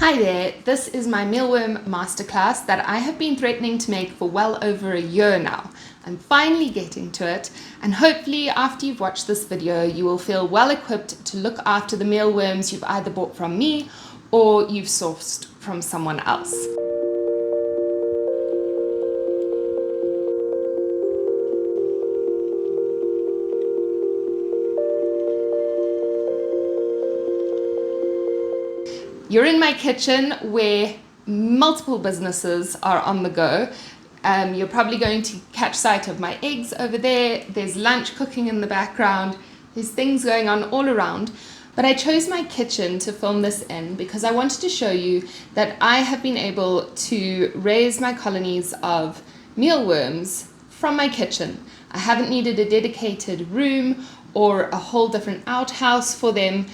Hi there, this is my mealworm masterclass that I have been threatening to make for well over a year now. I'm finally getting to it, and hopefully after you've watched this video you will feel well equipped to look after the mealworms you've either bought from me or you've sourced from someone else. You're in my kitchen where multiple businesses are on the go. You're probably going to catch sight of my eggs over there. There's lunch cooking in the background. There's things going on all around. But I chose my kitchen to film this in because I wanted to show you that I have been able to raise my colonies of mealworms from my kitchen. I haven't needed a dedicated room or a whole different outhouse for them.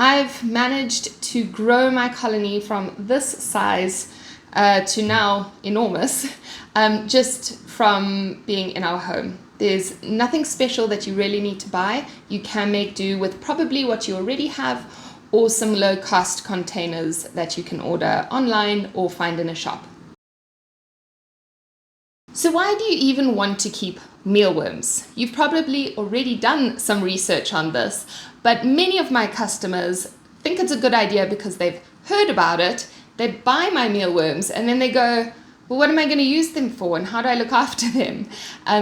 I've managed to grow my colony from this size to now enormous, just from being in our home. There's nothing special that you really need to buy. You can make do with probably what you already have or some low-cost containers that you can order online or find in a shop. So why do you even want to keep mealworms? You've probably already done some research on this, but many of my customers think it's a good idea because they've heard about it, they buy my mealworms, and then they go, well, what am I going to use them for and how do I look after them?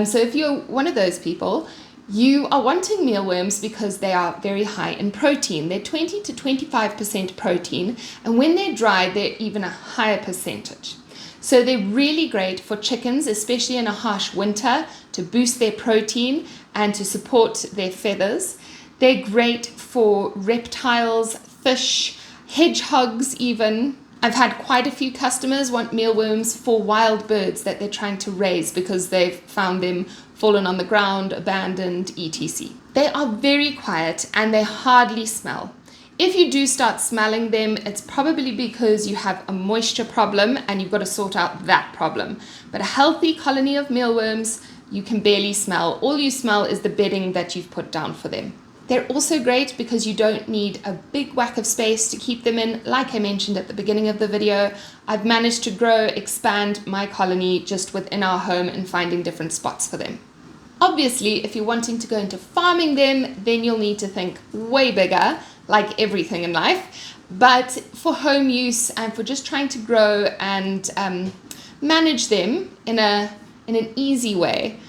So if you're one of those people, you are wanting mealworms because they are very high in protein. They're 20 to 25% protein, and when they're dry, they're even a higher percentage. So they're really great for chickens, especially in a harsh winter, to boost their protein and to support their feathers. They're great for reptiles, fish, hedgehogs even. I've had quite a few customers want mealworms for wild birds that they're trying to raise because they've found them fallen on the ground, abandoned, etc. They are very quiet and they hardly smell. If you do start smelling them, it's probably because you have a moisture problem and you've got to sort out that problem. But a healthy colony of mealworms, you can barely smell. All you smell is the bedding that you've put down for them. They're also great because you don't need a big whack of space to keep them in. Like I mentioned at the beginning of the video, I've managed to expand my colony just within our home and finding different spots for them. Obviously, if you're wanting to go into farming them, then you'll need to think way bigger, like everything in life. But for home use and for just trying to grow and manage them in an easy way,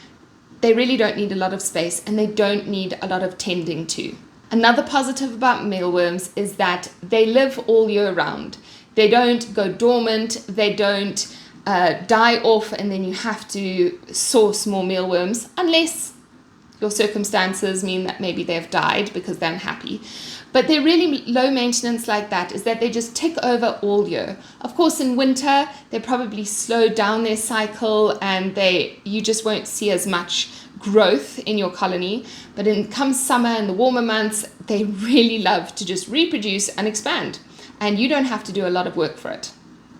they really don't need a lot of space and they don't need a lot of tending to. Another positive about mealworms is that they live all year round. They don't go dormant, they don't die off and then you have to source more mealworms unless your circumstances mean that maybe they've died because they're unhappy. But they're really low maintenance like that, is that they just tick over all year. Of course, in winter, they probably slow down their cycle and you just won't see as much growth in your colony. But come summer and the warmer months, they really love to just reproduce and expand. And you don't have to do a lot of work for it.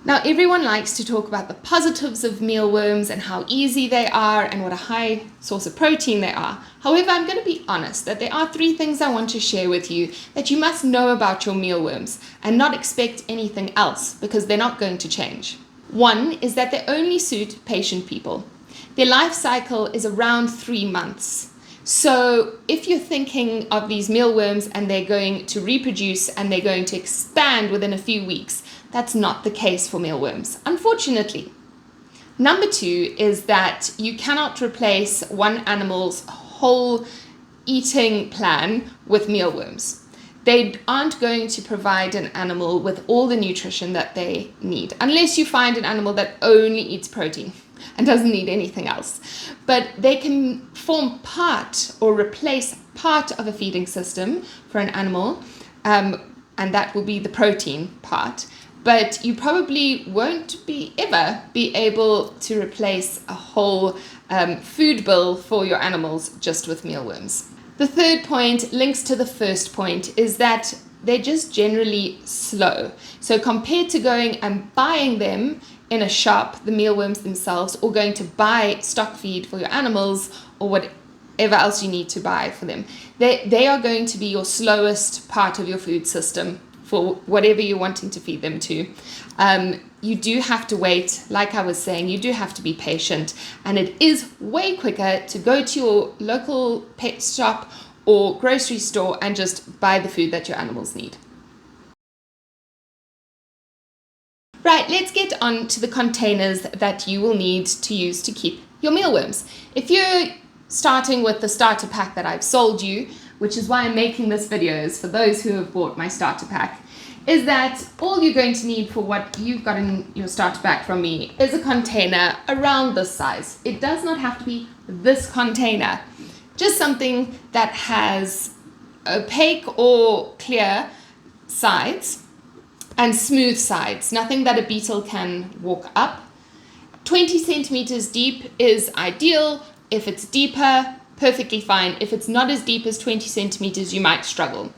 Now, everyone likes to talk about the positives of mealworms and how easy they are and what a high source of protein they are. However, I'm going to be honest that there are 3 things I want to share with you that you must know about your mealworms and not expect anything else because they're not going to change. One is that they only suit patient people. Their life cycle is around 3 months. So if you're thinking of these mealworms and they're going to reproduce and they're going to expand within a few weeks, that's not the case for mealworms, unfortunately. Number 2 is that you cannot replace one animal's whole eating plan with mealworms. They aren't going to provide an animal with all the nutrition that they need, unless you find an animal that only eats protein and doesn't need anything else. But they can form part or replace part of a feeding system for an animal, and that will be the protein part. But you probably won't ever be able to replace a whole food bill for your animals just with mealworms. The third point links to the first point is that they're just generally slow. So compared to going and buying them in a shop, the mealworms themselves, or going to buy stock feed for your animals or whatever else you need to buy for them, they are going to be your slowest part of your food system for whatever you're wanting to feed them to. You do have to wait, like I was saying, you do have to be patient, and it is way quicker to go to your local pet shop or grocery store and just buy the food that your animals need. Right, let's get on to the containers that you will need to use to keep your mealworms. If you're starting with the starter pack that I've sold you, which is why I'm making this video, is for those who have bought my starter pack, is that all you're going to need for what you've got in your starter pack from me is a container around this size. It does not have to be this container, just something that has opaque or clear sides and smooth sides, nothing that a beetle can walk up. 20 centimeters deep is ideal. If it's deeper, perfectly fine. If it's not as deep as 20 centimeters, you might struggle.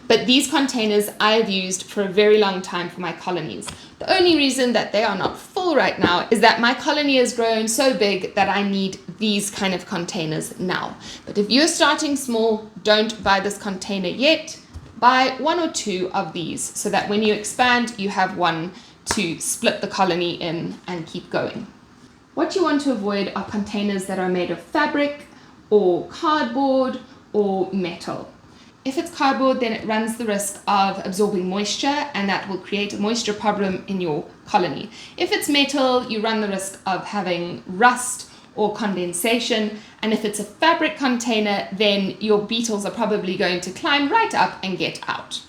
But these containers I have used for a very long time for my colonies. The only reason that they are not full right now is that my colony has grown so big that I need these kind of containers now. But if you're starting small, don't buy this container yet. Buy 1 or 2 of these so that when you expand, you have one to split the colony in and keep going. What you want to avoid are containers that are made of fabric or cardboard or metal. If it's cardboard, then it runs the risk of absorbing moisture, and that will create a moisture problem in your colony. If it's metal, you run the risk of having rust or condensation, and if it's a fabric container, then your beetles are probably going to climb right up and get out.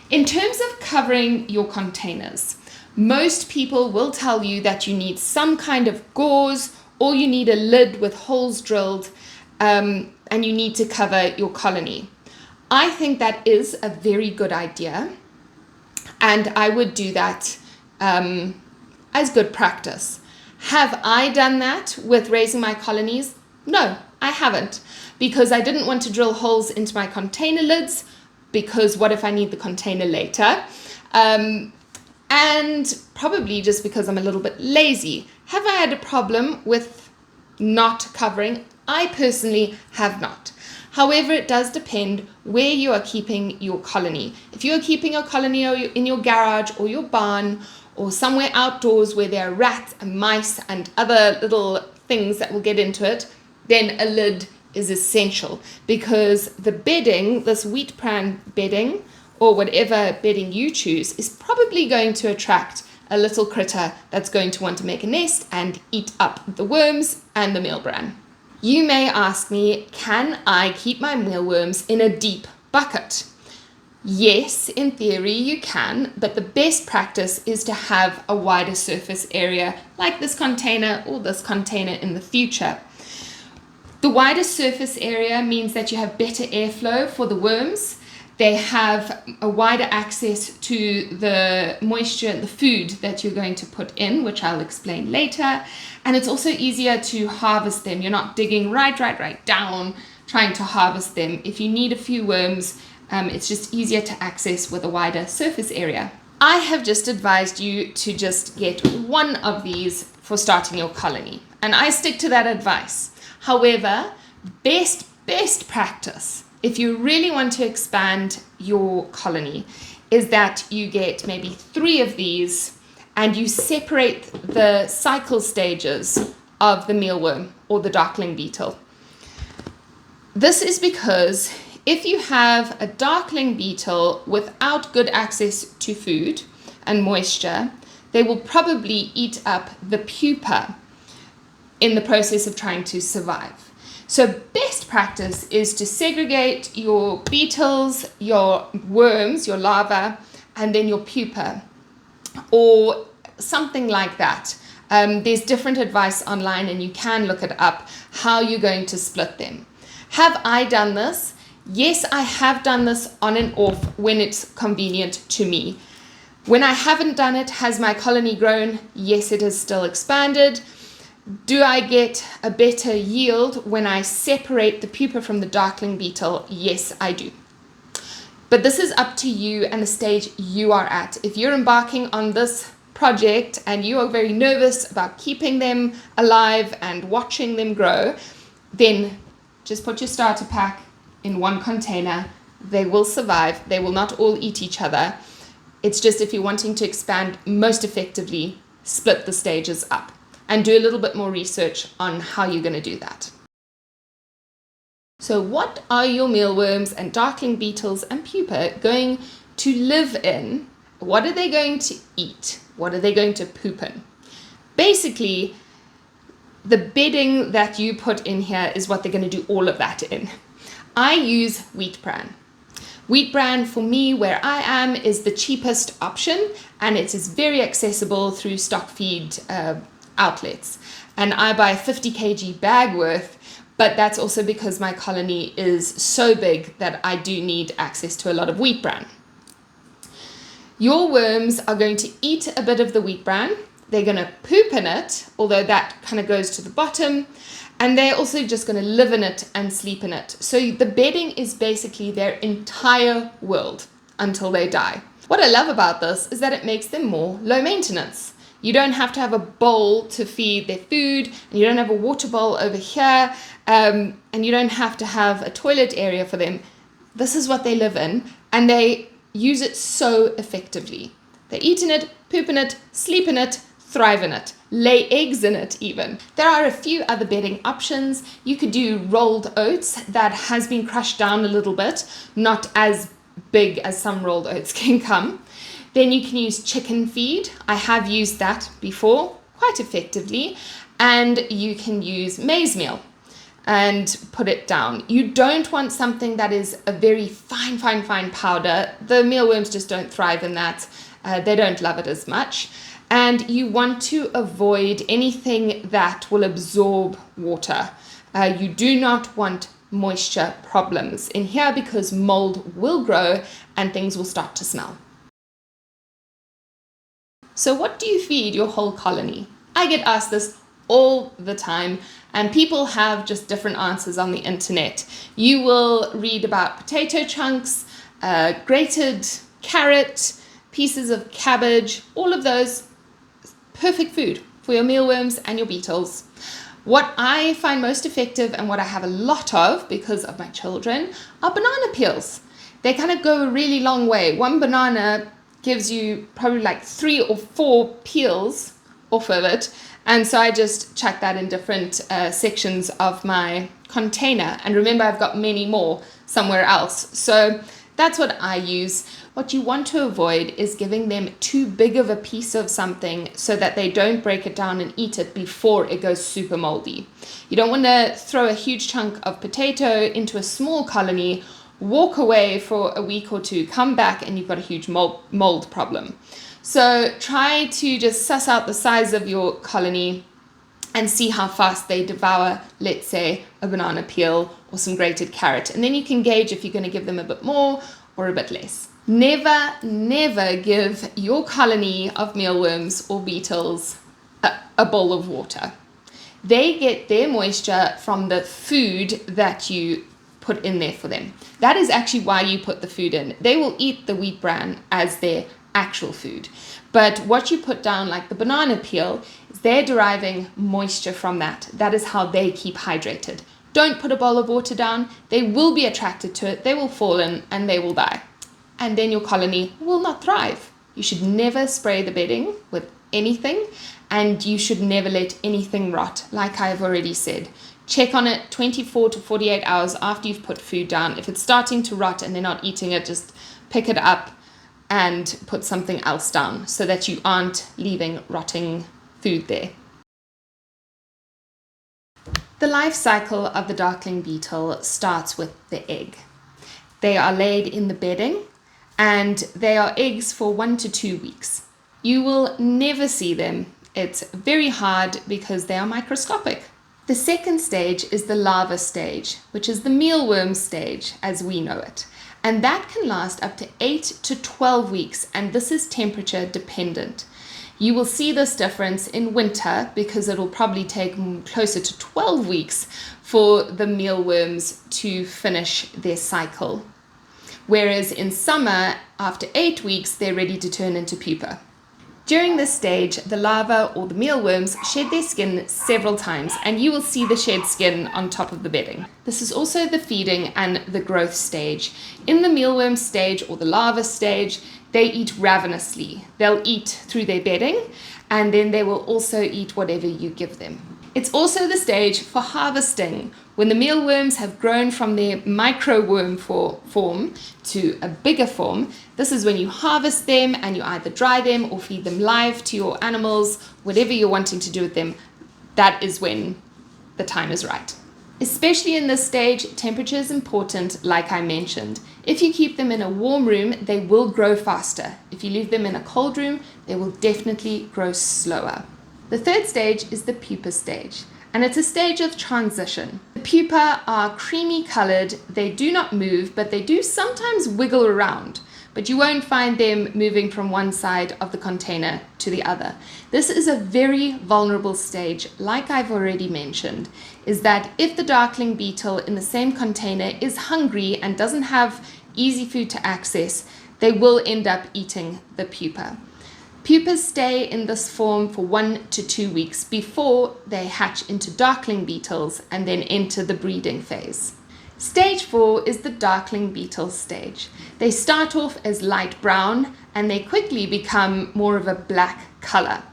In terms of covering your containers, most people will tell you that you need some kind of gauze, or you need a lid with holes drilled, and you need to cover your colony. I think that is a very good idea, and I would do that as good practice. Have I done that with raising my colonies? No, I haven't, because I didn't want to drill holes into my container lids, because what if I need the container later? And probably just because I'm a little bit lazy. Have I had a problem with not covering? I personally have not. However, it does depend where you are keeping your colony. If you are keeping your colony in your garage or your barn or somewhere outdoors where there are rats and mice and other little things that will get into it, then a lid is essential, because the bedding, this wheat bran bedding or whatever bedding you choose, is probably going to attract a little critter that's going to want to make a nest and eat up the worms and the meal bran. You may ask me, can I keep my mealworms in a deep bucket? Yes, in theory you can, but the best practice is to have a wider surface area like this container or this container in the future. The wider surface area means that you have better airflow for the worms. They have a wider access to the moisture, the food that you're going to put in, which I'll explain later. And it's also easier to harvest them. You're not digging right down trying to harvest them. If you need a few worms, it's just easier to access with a wider surface area. I have just advised you to just get one of these for starting your colony, and I stick to that advice. However, best practice, if you really want to expand your colony, is that you get maybe 3 of these and you separate the cycle stages of the mealworm or the darkling beetle. This is because if you have a darkling beetle without good access to food and moisture, they will probably eat up the pupa in the process of trying to survive. So best practice is to segregate your beetles, your worms, your larvae, and then your pupa, or something like that. There's different advice online, and you can look it up, how you're going to split them. Have I done this? Yes, I have done this on and off when it's convenient to me. When I haven't done it, has my colony grown? Yes, it has still expanded. Do I get a better yield when I separate the pupa from the darkling beetle? Yes, I do. But this is up to you and the stage you are at. If you're embarking on this project and you are very nervous about keeping them alive and watching them grow, then just put your starter pack in one container They will survive. They will not all eat each other. It's just if you're wanting to expand most effectively, split the stages up and do a little bit more research on how you're going to do that. So what are your mealworms and darkling beetles and pupa going to live in? What are they going to eat? What are they going to poop in? Basically, the bedding that you put in here is what they're going to do all of that in. I use wheat bran. Wheat bran for me, where I am, is the cheapest option, and it is very accessible through stock feed outlets. And I buy a 50 kg bag worth, but that's also because my colony is so big that I do need access to a lot of wheat bran. Your worms are going to eat a bit of the wheat bran. They're going to poop in it, although that kind of goes to the bottom. And they're also just going to live in it and sleep in it. So the bedding is basically their entire world until they die. What I love about this is that it makes them more low maintenance. You don't have to have a bowl to feed their food, and you don't have a water bowl over here, and you don't have to have a toilet area for them. This is what they live in, and they use it so effectively. They eat in it, poop in it, sleep in it, thrive in it, lay eggs in it even. There are a few other bedding options. You could do rolled oats that has been crushed down a little bit, not as big as some rolled oats can come. Then you can use chicken feed. I have used that before quite effectively. And you can use maize meal and put it down. You don't want something that is a very fine powder. The mealworms just don't thrive in that. They don't love it as much. And you want to avoid anything that will absorb water. You do not want moisture problems in here because mold will grow and things will start to smell. So what do you feed your whole colony? I get asked this all the time, and people have just different answers on the internet. You will read about potato chunks, grated carrot, pieces of cabbage, all of those. Perfect food for your mealworms and your beetles. What I find most effective and what I have a lot of because of my children are banana peels. They kind of go a really long way. One banana gives you probably like 3 or 4 peels off of it. And so I just chuck that in different sections of my container. And remember, I've got many more somewhere else. So that's what I use. What you want to avoid is giving them too big of a piece of something so that they don't break it down and eat it before it goes super moldy. You don't want to throw a huge chunk of potato into a small colony, walk away for a week or two, come back, and you've got a huge mold problem. So try to just suss out the size of your colony and see how fast they devour, let's say, a banana peel or some grated carrot. And then you can gauge if you're going to give them a bit more or a bit less. Never give your colony of mealworms or beetles a bowl of water. They get their moisture from the food that you put in there for them. That is actually why you put the food in. They will eat the wheat bran as their actual food. But what you put down, like the banana peel, is they're deriving moisture from that. That is how they keep hydrated. Don't put a bowl of water down. They will be attracted to it. They will fall in and they will die. And then your colony will not thrive. You should never spray the bedding with anything, and you should never let anything rot, like I've already said. Check on it 24 to 48 hours after you've put food down. If it's starting to rot and they're not eating it, just pick it up and put something else down so that you aren't leaving rotting food there. The life cycle of the darkling beetle starts with the egg. They are laid in the bedding, and they are eggs for 1 to 2 weeks. You will never see them. It's very hard because they are microscopic. The second stage is the larva stage, which is the mealworm stage as we know it. And that can last up to 8 to 12 weeks, and this is temperature dependent. You will see this difference in winter because it'll probably take closer to 12 weeks for the mealworms to finish their cycle. Whereas in summer, after 8 weeks, they're ready to turn into pupa. During this stage, the larvae or the mealworms shed their skin several times, and you will see the shed skin on top of the bedding. This is also the feeding and the growth stage. In the mealworm stage or the larva stage, they eat ravenously. They'll eat through their bedding, and then they will also eat whatever you give them. It's also the stage for harvesting, when the mealworms have grown from their microworm form to a bigger form. This is when you harvest them and you either dry them or feed them live to your animals, whatever you're wanting to do with them. That is when the time is right. Especially in this stage, temperature is important, like I mentioned. If you keep them in a warm room, they will grow faster. If you leave them in a cold room, they will definitely grow slower. The third stage is the pupa stage, and it's a stage of transition. The pupa are creamy colored. They do not move, but they do sometimes wiggle around, but you won't find them moving from one side of the container to the other. This is a very vulnerable stage, like I've already mentioned, is that if the darkling beetle in the same container is hungry and doesn't have easy food to access, they will end up eating the pupa. Pupas stay in this form for 1 to 2 weeks before they hatch into darkling beetles and then enter the breeding phase. Stage 4 is the darkling beetle stage. They start off as light brown and they quickly become more of a black color.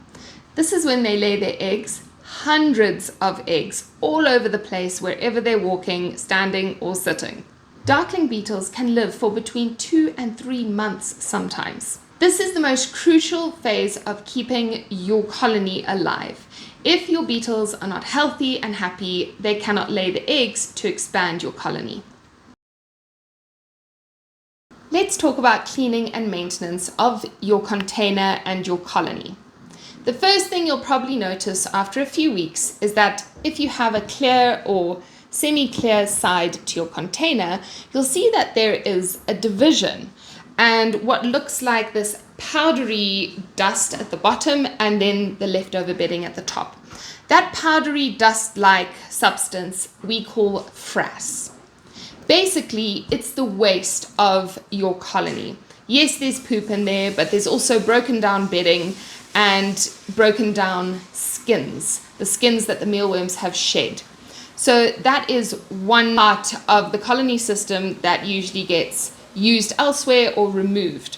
This is when they lay their eggs, hundreds of eggs all over the place wherever they're walking, standing or sitting. Darkling beetles can live for between 2 and 3 months sometimes. This is the most crucial phase of keeping your colony alive. If your beetles are not healthy and happy, they cannot lay the eggs to expand your colony. Let's talk about cleaning and maintenance of your container and your colony. The first thing you'll probably notice after a few weeks is that if you have a clear or semi-clear side to your container, you'll see that there is a division and what looks like this powdery dust at the bottom and then the leftover bedding at the top. That powdery dust-like substance we call frass. Basically, it's the waste of your colony. Yes, there's poop in there, but there's also broken down bedding and broken down skins, the skins that the mealworms have shed. So that is one part of the colony system that usually gets used elsewhere or removed.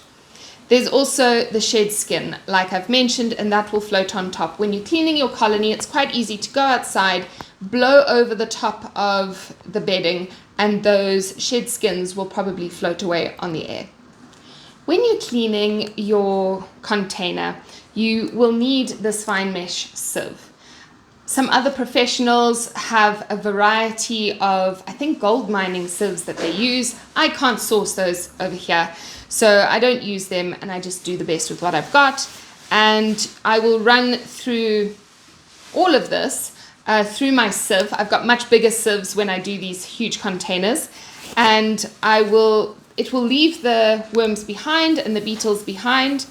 There's also the shed skin, like I've mentioned, and that will float on top. When you're cleaning your colony, it's quite easy to go outside, blow over the top of the bedding, and those shed skins will probably float away on the air. When you're cleaning your container, you will need this fine mesh sieve. Some other professionals have a variety of, I think, gold mining sieves that they use. I can't source those over here, so I don't use them and I just do the best with what I've got. And I will run through all of this through my sieve. I've got much bigger sieves when I do these huge containers, and it will leave the worms behind and the beetles behind.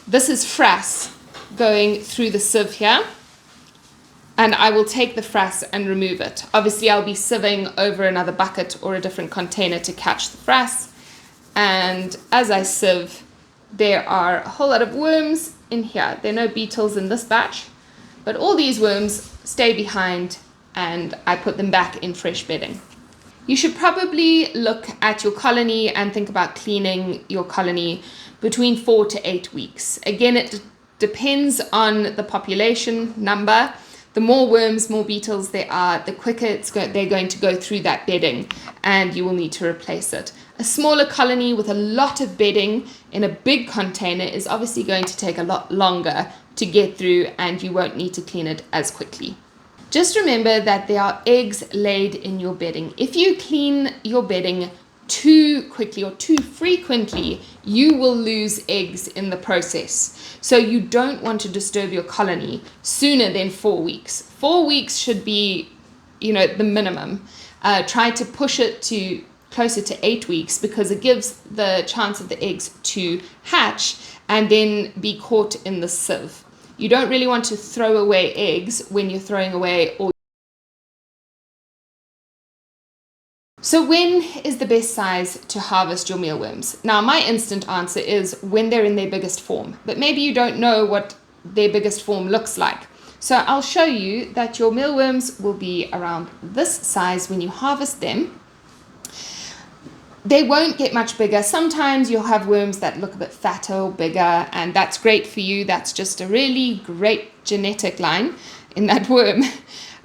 This is frass going through the sieve here. And I will take the frass and remove it. Obviously, I'll be sieving over another bucket or a different container to catch the frass. And as I sieve, there are a whole lot of worms in here. There are no beetles in this batch, but all these worms stay behind and I put them back in fresh bedding. You should probably look at your colony and think about cleaning your colony between 4 to 8 weeks. Again, it depends on the population number. The more worms, more beetles there are, the quicker they're going to go through that bedding and you will need to replace it. A smaller colony with a lot of bedding in a big container is obviously going to take a lot longer to get through and you won't need to clean it as quickly. Just remember that there are eggs laid in your bedding. If you clean your bedding too quickly or too frequently, you will lose eggs in the process. So you don't want to disturb your colony sooner than 4 weeks. 4 weeks should be, the minimum. Try to push it to closer to 8 weeks because it gives the chance of the eggs to hatch and then be caught in the sieve. You don't really want to throw away eggs when you're throwing away all. So when is the best size to harvest your mealworms? Now, my instant answer is when they're in their biggest form, but maybe you don't know what their biggest form looks like. So I'll show you that your mealworms will be around this size when you harvest them. They won't get much bigger. Sometimes you'll have worms that look a bit fatter or bigger, and that's great for you. That's just a really great genetic line in that worm.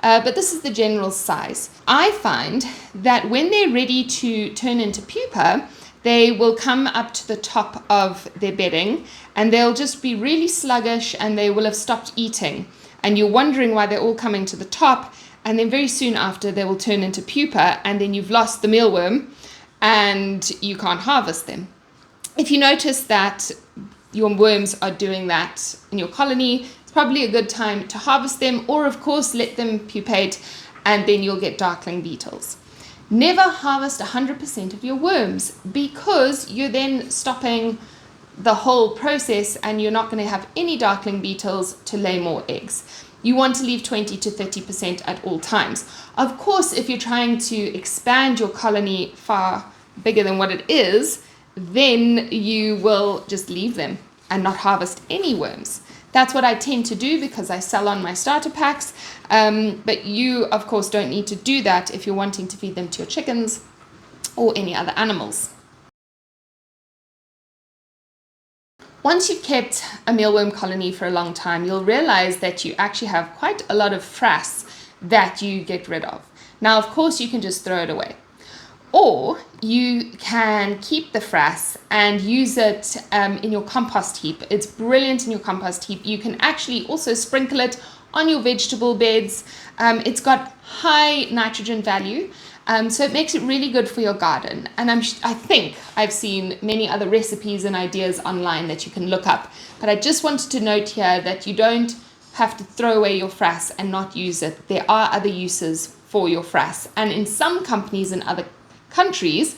But this is the general size. I find that when they're ready to turn into pupa, they will come up to the top of their bedding and they'll just be really sluggish and they will have stopped eating. And you're wondering why they're all coming to the top, and then very soon after they will turn into pupa, and then you've lost the mealworm and you can't harvest them. If you notice that your worms are doing that in your colony, it's probably a good time to harvest them, or of course let them pupate and then you'll get darkling beetles. Never harvest 100% of your worms, because you're then stopping the whole process and you're not going to have any darkling beetles to lay more eggs. You want to leave 20 to 30% at all times. Of course, if you're trying to expand your colony far bigger than what it is, then you will just leave them and not harvest any worms. That's what I tend to do because I sell on my starter packs. But you, of course, don't need to do that if you're wanting to feed them to your chickens or any other animals. Once you've kept a mealworm colony for a long time, you'll realize that you actually have quite a lot of frass that you get rid of. Now, of course, you can just throw it away. Or you can keep the frass and use it in your compost heap. It's brilliant in your compost heap. You can actually also sprinkle it on your vegetable beds. It's got high nitrogen value, so it makes it really good for your garden. And I think I've seen many other recipes and ideas online that you can look up. But I just wanted to note here that you don't have to throw away your frass and not use it. There are other uses for your frass. And in some companies in other countries,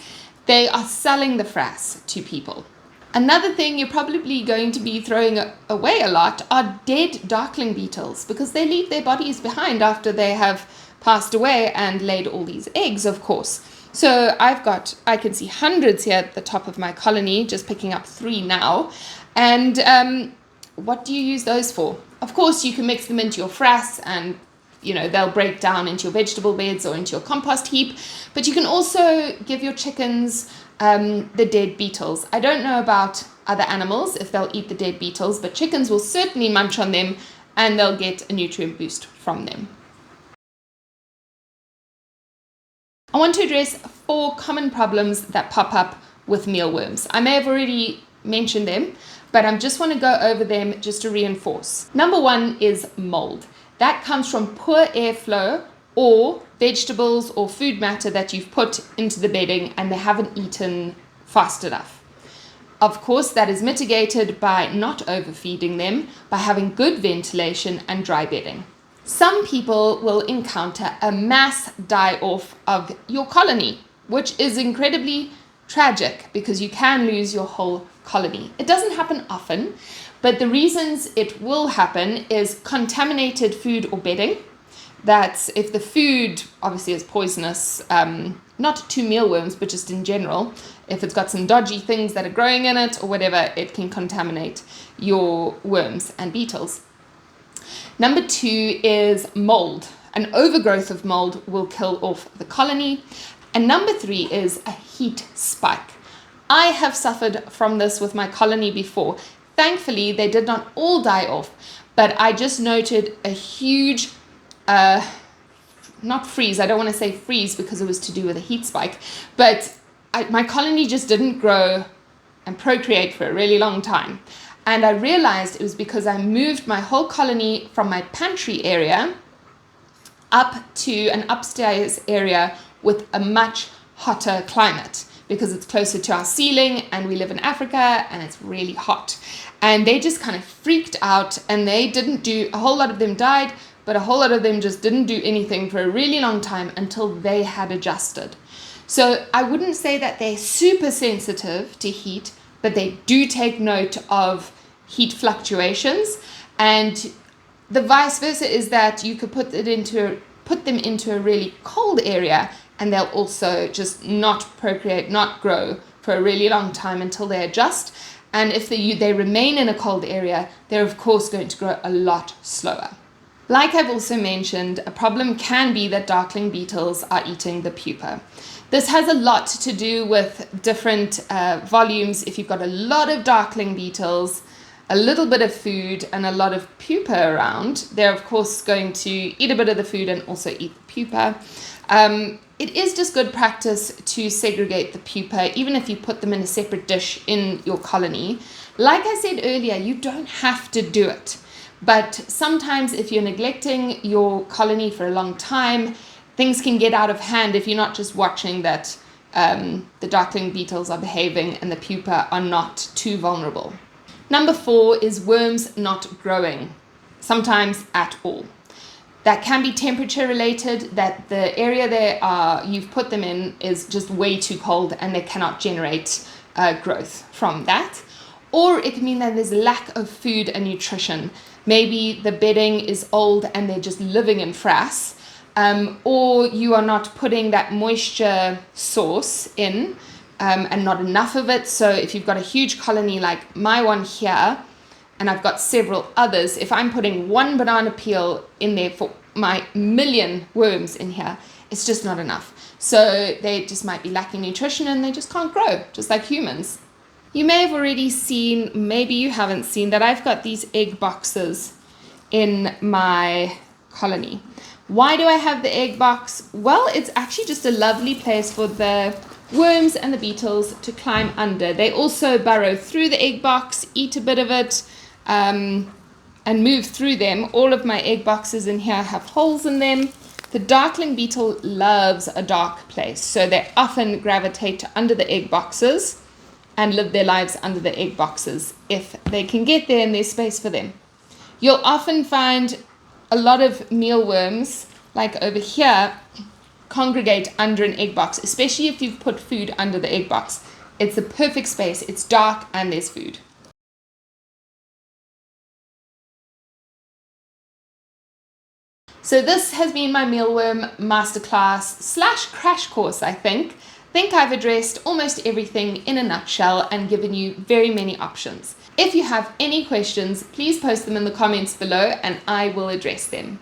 they are selling the frass to people. Another thing you're probably going to be throwing away a lot are dead darkling beetles, because they leave their bodies behind after they have passed away and laid all these eggs, of course. So I can see hundreds here at the top of my colony, just picking up 3 now. And what do you use those for? Of course, you can mix them into your frass and they'll break down into your vegetable beds or into your compost heap. But you can also give your chickens the dead beetles. I don't know about other animals if they'll eat the dead beetles, but chickens will certainly munch on them and they'll get a nutrient boost from them. I want to address 4 common problems that pop up with mealworms. I may have already mentioned them, but I just want to go over them just to reinforce. Number 1 is mold. That comes from poor airflow or vegetables or food matter that you've put into the bedding and they haven't eaten fast enough. Of course, that is mitigated by not overfeeding them, by having good ventilation and dry bedding. Some people will encounter a mass die-off of your colony, which is incredibly tragic because you can lose your whole colony. It doesn't happen often, but the reasons it will happen is contaminated food or bedding. That's if the food obviously is poisonous, not to mealworms, but just in general. If it's got some dodgy things that are growing in it or whatever, it can contaminate your worms and beetles. Number 2 is mold. An overgrowth of mold will kill off the colony. And number 3 is a heat spike. I have suffered from this with my colony before. Thankfully, they did not all die off, but I just noted a huge, not freeze, I don't want to say freeze because it was to do with a heat spike, but my colony just didn't grow and procreate for a really long time. And I realized it was because I moved my whole colony from my pantry area up to an upstairs area with a much hotter climate, because it's closer to our ceiling and we live in Africa and it's really hot. And they just kind of freaked out and they didn't do, a whole lot of them died, but a whole lot of them just didn't do anything for a really long time until they had adjusted. So I wouldn't say that they're super sensitive to heat, but they do take note of heat fluctuations. And the vice versa is that you could put them into a really cold area and they'll also just not procreate, not grow for a really long time until they adjust. And if they remain in a cold area, they're of course going to grow a lot slower. Like I've also mentioned, a problem can be that darkling beetles are eating the pupa. This has a lot to do with different volumes. If you've got a lot of darkling beetles, a little bit of food, and a lot of pupa around, they're of course going to eat a bit of the food and also eat the pupa. It is just good practice to segregate the pupa, even if you put them in a separate dish in your colony. Like I said earlier, you don't have to do it. But sometimes if you're neglecting your colony for a long time, things can get out of hand if you're not just watching that the darkling beetles are behaving and the pupa are not too vulnerable. Number 4 is worms not growing, sometimes at all. That can be temperature related, that the area you've put them in is just way too cold and they cannot generate growth from that. Or it can mean that there's lack of food and nutrition. Maybe the bedding is old and they're just living in frass, or you are not putting that moisture source in and not enough of it. So if you've got a huge colony like my one here, and I've got several others, if I'm putting one banana peel in there for my million worms in here, it's just not enough. So they just might be lacking nutrition and they just can't grow, just like humans. You may have already seen, maybe you haven't seen, that I've got these egg boxes in my colony. Why do I have the egg box? Well, it's actually just a lovely place for the worms and the beetles to climb under. They also burrow through the egg box, eat a bit of it, and move through them. All of my egg boxes in here have holes in them. The darkling beetle loves a dark place, so they often gravitate to under the egg boxes and live their lives under the egg boxes if they can get there and there's space for them. You'll often find a lot of mealworms, like over here, congregate under an egg box, especially if you've put food under the egg box. It's the perfect space. It's dark and there's food. So this has been my mealworm masterclass / crash course, I think. I've addressed almost everything in a nutshell and given you very many options. If you have any questions, please post them in the comments below and I will address them.